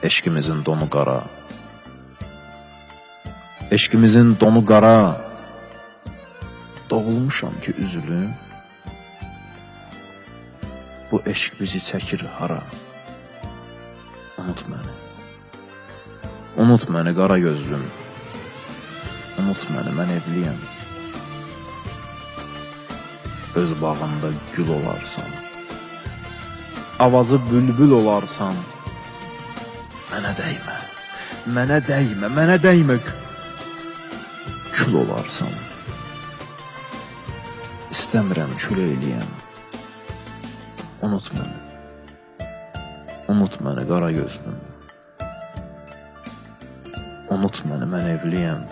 Eşkimizin donu qara. Eşkimizin donu qara. Doğulmuşam ki üzülüm. Bu eşk bizi çəkir hara. Unut məni. Unut məni qara gözlüm. Unut məni, mən evliyəm. Öz bağında gül olarsan. Avazı bülbül olarsan. Mənə dəymə, mənə dəymə, mənə dəymə. Kül olarsan. İstəmirəm kül eyləyəm. Unut məni. Unut məni qara gözlüm. Unut məni, mən evliyəm.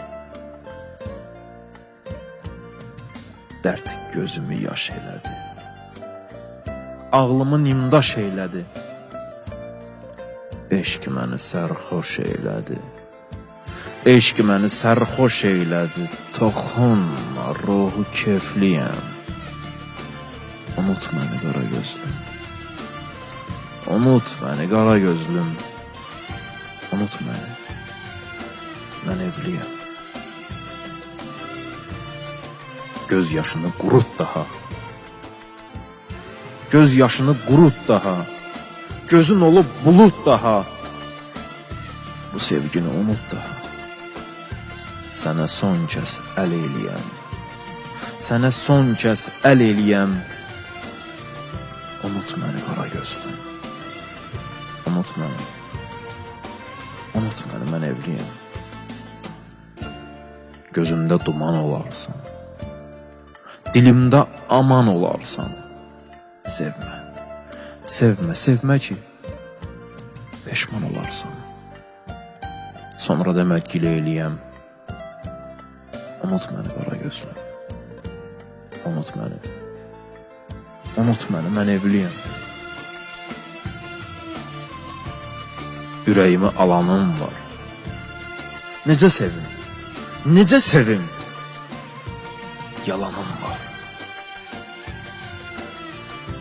Dərd gözümü yaş elədi. Ağlımı nimdaş elədi. Eşq məni sərxoş elədi. Eşq məni sərxoş elədi. Toxunma, ruhu kefliyəm. Unut məni qara gözlüm. Unut məni qara gözlüm. Unut məni. Mən evliyəm. Göz yaşını qurut daha. Göz yaşını qurut daha. Gözün olub bulut daha. Bu sevgini unut daha. Sənə son kəs əl eləyəm. Sənə son kəs əl eləyəm. Unut məni qara gözlüm. Unut məni. Unut məni, mən evliyəm. Gözümdə duman olarsan. Dilimdə aman olarsan. Sevmə. Sevmə, sevmə ki peşman olarsan. Sonra demək gilə eləyəm. Unut məni qara gözlüm. Unut məni. Unut məni, mən evliyəm. Ürəyimi alanım var. Necə sevim? Necə sevim? Yalanım var.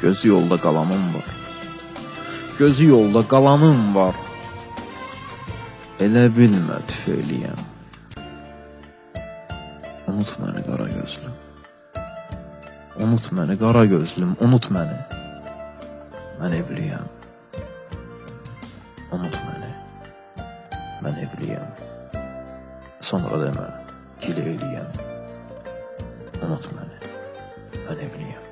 Gözü yolda qalanım var. Gözü yolda qalanım var. Elə bilmə tüfeyliyəm. Unut məni qara gözlüm. Unut məni qara gözlüm. Unut məni. Mən evliyəm. Unut məni. Mən evliyəm. Sonra demə gilə eləyəm. Unut məni. Mən evliyəm.